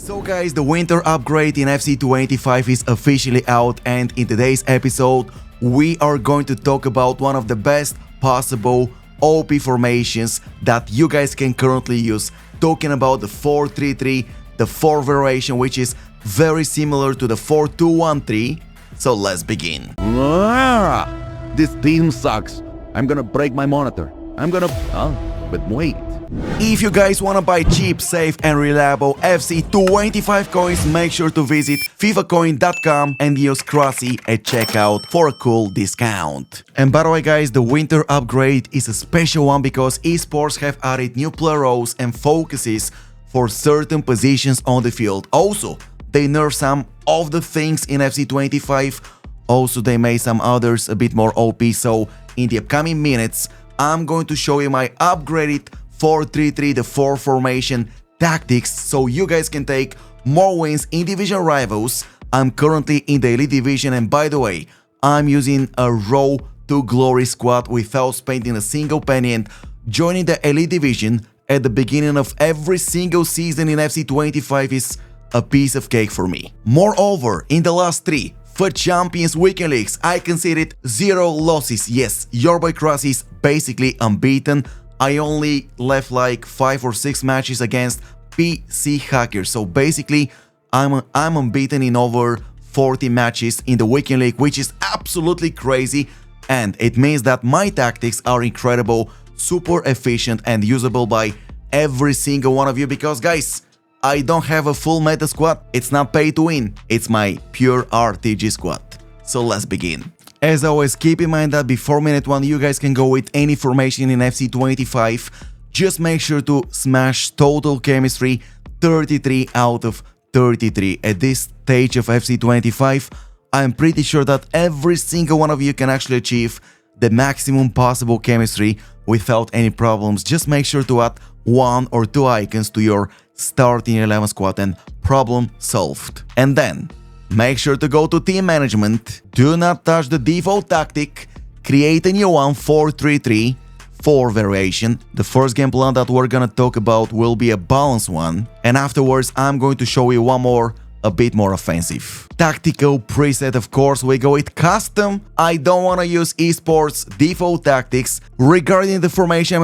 So guys, the winter upgrade in FC285 is officially out, and in today's episode we are going to talk about one of the best possible OP formations that you guys can currently use, talking about the 4-3-3, the 4 variation, which is very similar to the 4-2-1-3. So let's begin. This team sucks. I'm gonna break my monitor. But wait. If you guys wanna buy cheap, safe and reliable FC285 coins, make sure to visit fifacoin.com and use Crossy at checkout for a cool discount. And by the way guys, the winter upgrade is a special one because esports have added new player roles and focuses for certain positions on the field. Also, they nerfed some of the things in FC285. Also, they made some others a bit more OP. So in the upcoming minutes, I'm going to show you my upgraded 4-3-3, the 4 formation tactics, so you guys can take more wins in division rivals. I'm currently in the elite division, and by the way, I'm using a Road to Glory squad without spending a single penny, and joining the elite division at the beginning of every single season in FC285 is a piece of cake for me. Moreover, in the last 3 FUT Champions Weekend Leagues, I conceded 0 losses. Yes, your boy Crossy is basically unbeaten. I only left like 5 or 6 matches against PC hackers. So basically, I'm unbeaten in over 40 matches in the Weekend League, which is absolutely crazy. And it means that my tactics are incredible, super efficient and usable by every single one of you. Because guys, I don't have a full meta squad. It's not pay to win. It's my pure RTG squad. So let's begin. As always, keep in mind that before minute 1 you guys can go with any formation in FC285. Just make sure to smash total chemistry 33 out of 33. At this stage of FC285, I'm pretty sure that every single one of you can actually achieve the maximum possible chemistry without any problems. Just make sure to add 1 or 2 icons to your starting 11 squad and problem solved. And then make sure to go to team management, do not touch the default tactic, create a new one, 4-3-3, 4 variation. The first game plan that we're gonna talk about will be a balanced one, and afterwards I'm going to show you one more, a bit more offensive. Tactical preset, of course, we go with custom. I don't wanna use esports default tactics. Regarding the formation,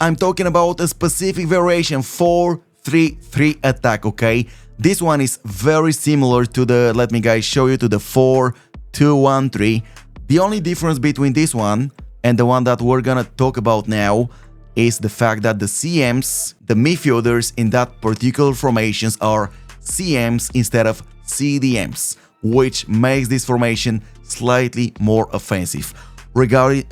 I'm talking about a specific variation, 4-3-3 attack, okay? This one is very similar to the, let me guys show you, to the 4-2-1-3. The only difference between this one and the one that we're gonna talk about now is the fact that the CMs, the midfielders in that particular formations are CMs instead of CDMs, which makes this formation slightly more offensive. Regarding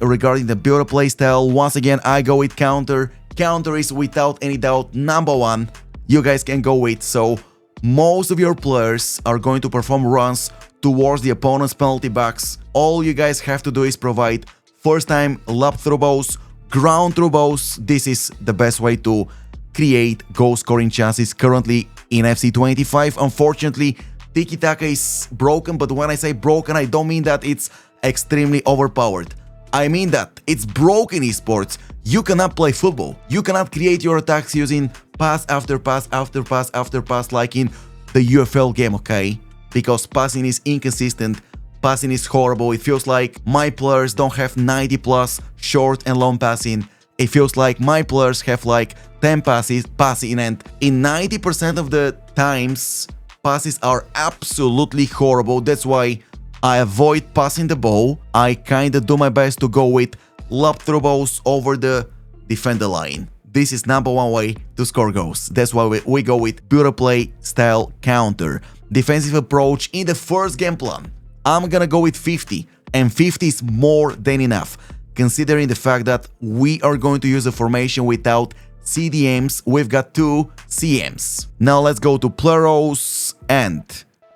the build-up playstyle, once again I go with counter. Counter is without any doubt number 1 you guys can go with. So most of your players are going to perform runs towards the opponent's penalty box. All you guys have to do is provide first time lob through balls, ground through balls. This is the best way to create goal scoring chances currently in FC285. Unfortunately, tiki-taka is broken, but when I say broken, I don't mean that it's extremely overpowered. I mean that it's broken esports. You cannot play football. You cannot create your attacks using pass after pass after pass after pass like in the UFL game, okay? Because passing is inconsistent, passing is horrible. It feels like my players don't have 90 plus short and long passing. It feels like my players have like 10 passes passing, and in 90% of the times passes are absolutely horrible. That's why I avoid passing the ball. I kinda do my best to go with lob through balls over the defender line. This is number 1 way to score goals. That's why we go with build-up play style counter. Defensive approach in the first game plan, I'm gonna go with 50, and 50 is more than enough, considering the fact that we are going to use a formation without CDMs. We've got 2 CMs. Now let's go to player roles, and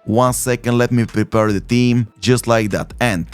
1 second, let me prepare the team just like that, and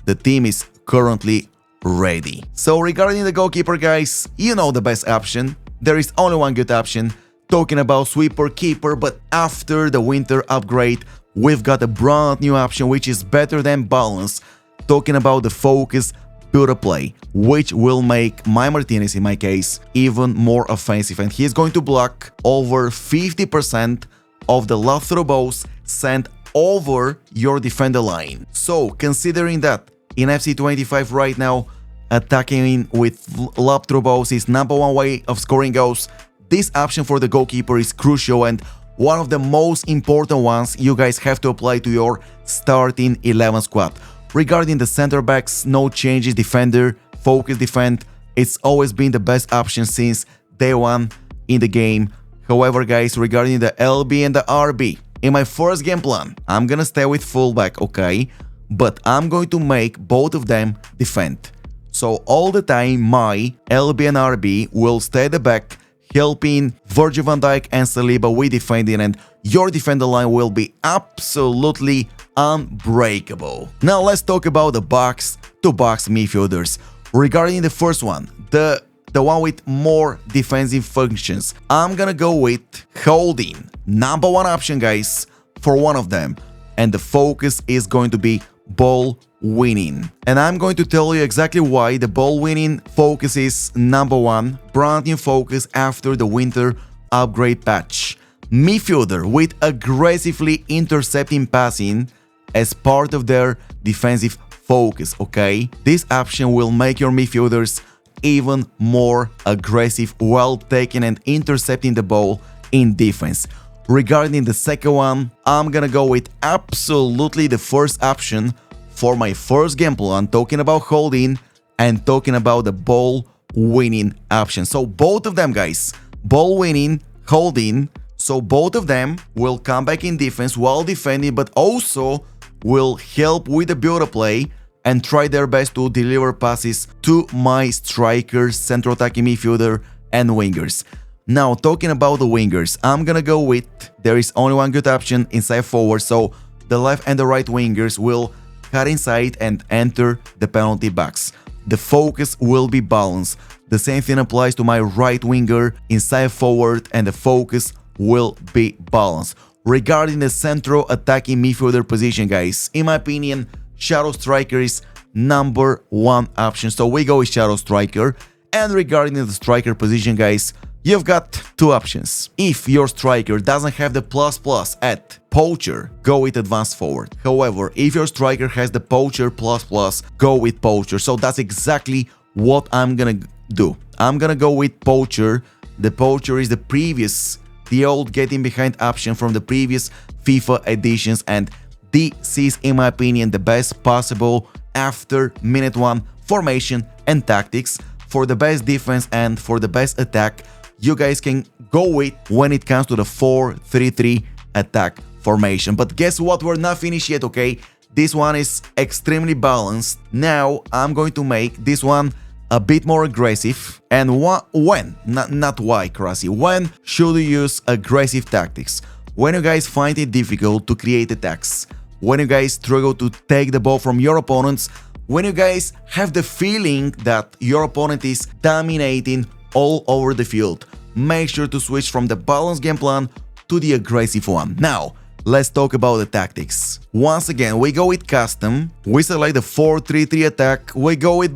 the team is currently ready. So regarding the goalkeeper, guys, you know the best option. There is only one good option, talking about sweeper keeper, but after the winter upgrade we've got a brand new option which is better than balance, talking about the focus build-up play, which will make my Martinez, in my case, even more offensive, and he's going to block over 50% of the lob throw balls sent over your defender line. So considering that in FC25 right now, attacking with lob throw balls is #1 way of scoring goals, this option for the goalkeeper is crucial and one of the most important ones you guys have to apply to your starting 11 squad. Regarding the center backs, no changes, defender, focus defend, it's always been the best option since day one in the game. However guys, regarding the LB and the RB, in my first game plan, I'm gonna stay with fullback, okay? But I'm going to make both of them defend. So all the time my LB and RB will stay at the back, helping Virgil van Dijk and Saliba with defending, and your defender line will be absolutely unbreakable. Now let's talk about the box-to-box midfielders. Regarding the first one, the one with more defensive functions, I'm gonna go with Holding, #1 option guys, for one of them, and the focus is going to be ball winning. And I'm going to tell you exactly why the ball winning focus is #1, brand new focus after the winter upgrade patch. Midfielder with aggressively intercepting passing as part of their defensive focus, okay? This option will make your midfielders even more aggressive while taking and intercepting the ball in defense. Regarding the second one, I'm gonna go with absolutely the first option for my first game plan, talking about Holding and talking about the ball winning option. So both of them guys, ball winning, Holding, so both of them will come back in defense while defending, but also will help with the build-up play and try their best to deliver passes to my strikers, central attacking midfielder and wingers. Now talking about the wingers, I'm gonna go with, there is only one good option inside forward, so the left and the right wingers will cut inside and enter the penalty box. The focus will be balanced. The same thing applies to my right winger inside forward, and the focus will be balanced. Regarding the central attacking midfielder position guys, in my opinion, Shadow Striker is #1 option, so we go with Shadow Striker. And regarding the striker position guys, you've got two options. If your striker doesn't have the ++ at Poacher, go with Advanced Forward. However, if your striker has the Poacher ++, go with Poacher. So that's exactly what I'm gonna do. I'm gonna go with Poacher. The Poacher is the old getting behind option from the previous FIFA editions, and this is, in my opinion, the best possible after minute 1 formation and tactics for the best defense and for the best attack you guys can go with when it comes to the 4-3-3 attack formation. But guess what, we're not finished yet, okay? This one is extremely balanced. Now I'm going to make this one a bit more aggressive. And when, not why, Krasi, when should you use aggressive tactics? When you guys find it difficult to create attacks, when you guys struggle to take the ball from your opponents, when you guys have the feeling that your opponent is dominating all over the field, make sure to switch from the balanced game plan to the aggressive one. Now, let's talk about the tactics. Once again, we go with custom, we select the 4-3-3 attack, we go with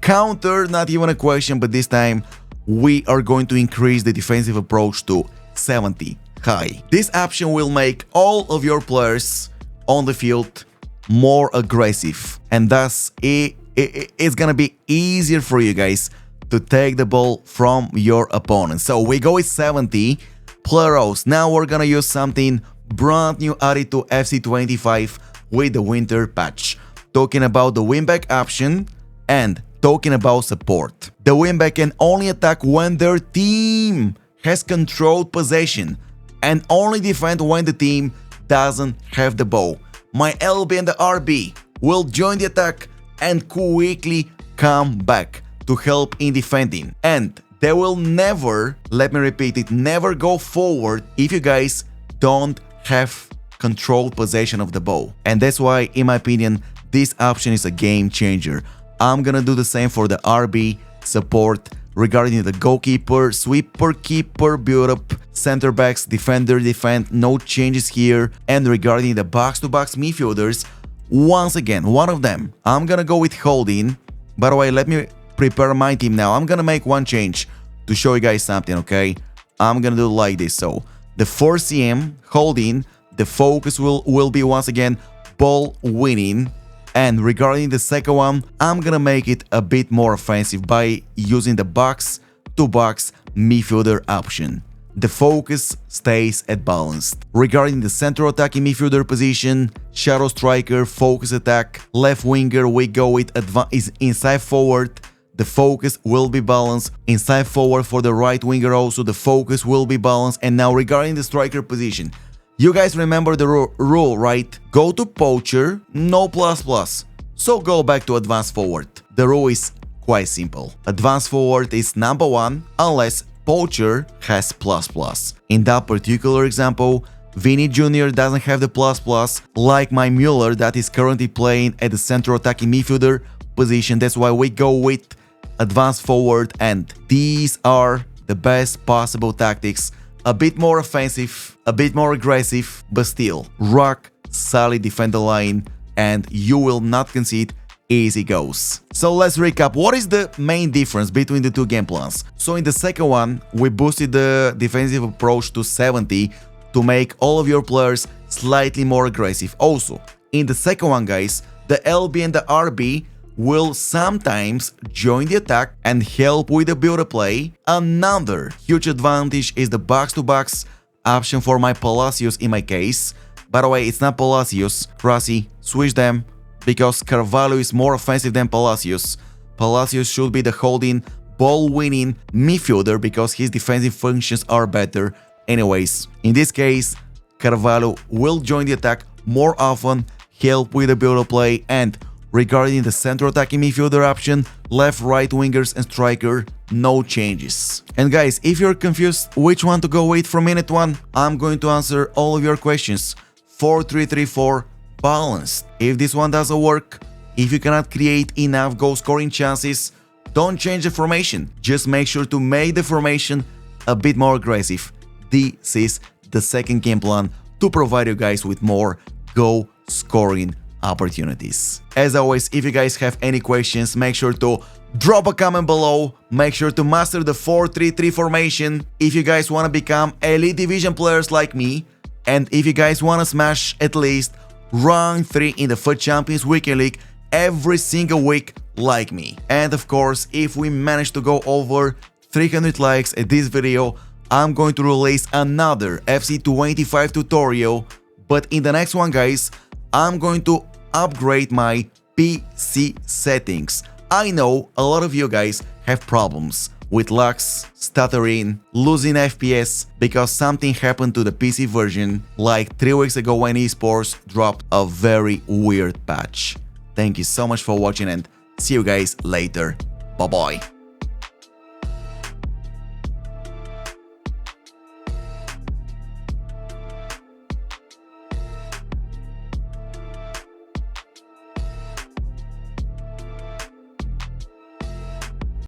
counter, not even a question, but this time we are going to increase the defensive approach to 70 high. This option will make all of your players on the field more aggressive, and thus it's gonna be easier for you guys to take the ball from your opponent. So we go with 70 player-rows. Now we're gonna use something brand new added to FC25 with the winter patch. Talking about the wingback option and talking about support. The wingback can only attack when their team has controlled possession and only defend when the team doesn't have the ball. My LB and the RB will join the attack and quickly come back to help in defending. And they will never, let me repeat it, never go forward if you guys don't have controlled possession of the ball. And that's why, in my opinion, this option is a game changer. I'm gonna do the same for the RB support. Regarding the goalkeeper, sweeper, keeper, build up, center backs, defender, defend, no changes here. And regarding the box-to-box midfielders, once again, one of them, I'm gonna go with Holding. By the way, let me prepare my team now. I'm gonna make one change to show you guys something, okay? I'm gonna do like this. So The 4CM holding, the focus will be once again ball winning. And regarding the second one, I'm gonna make it a bit more offensive by using the box-to-box midfielder option. The focus stays at balanced. Regarding the central attacking midfielder position, shadow striker, focus attack, left winger, we go with is inside forward. The focus will be balanced. Inside forward for the right winger also, the focus will be balanced. And now regarding the striker position, you guys remember the rule, right? Go to poacher, no plus. So go back to advanced forward. The rule is quite simple. Advanced forward is number 1 unless poacher has plus. In that particular example, Vini Jr. doesn't have the plus, like my Müller that is currently playing at the central attacking midfielder position. That's why we go with advanced forward, and these are the best possible tactics. A bit more offensive, a bit more aggressive, but still rock solid defender line, and you will not concede. Easy goes. So let's recap. What is the main difference between the two game plans? So in the second one, we boosted the defensive approach to 70 to make all of your players slightly more aggressive. Also, in the second one, guys, the LB and the RB will sometimes join the attack and help with the build-up play. Another huge advantage is the box-to-box option for my Palacios in my case. By the way, it's not Palacios, Krasi, switch them, because Carvalho is more offensive than Palacios. Palacios should be the holding, ball-winning midfielder because his defensive functions are better. Anyways, in this case, Carvalho will join the attack more often, help with the build-up play, and regarding the central attacking midfielder option, left, right wingers and striker, no changes. And guys, if you're confused which one to go with from minute 1, I'm going to answer all of your questions. 4-3-3-4 balanced. If this one doesn't work, if you cannot create enough goal scoring chances, don't change the formation. Just make sure to make the formation a bit more aggressive. This is the second game plan to provide you guys with more goal scoring opportunities. As always, if you guys have any questions, make sure to drop a comment below. Make sure to master the 4-3-3 formation if you guys want to become elite division players like me, and if you guys want to smash at least round 3 in the FUT Champions Weekend League every single week like me. And of course, if we manage to go over 300 likes at this video, I'm going to release another FC25 tutorial. But in the next one, guys, I'm going to upgrade my PC settings. I know a lot of you guys have problems with lags, stuttering, losing FPS because something happened to the PC version like 3 weeks ago when esports dropped a very weird patch. Thank you so much for watching and see you guys later. Bye bye.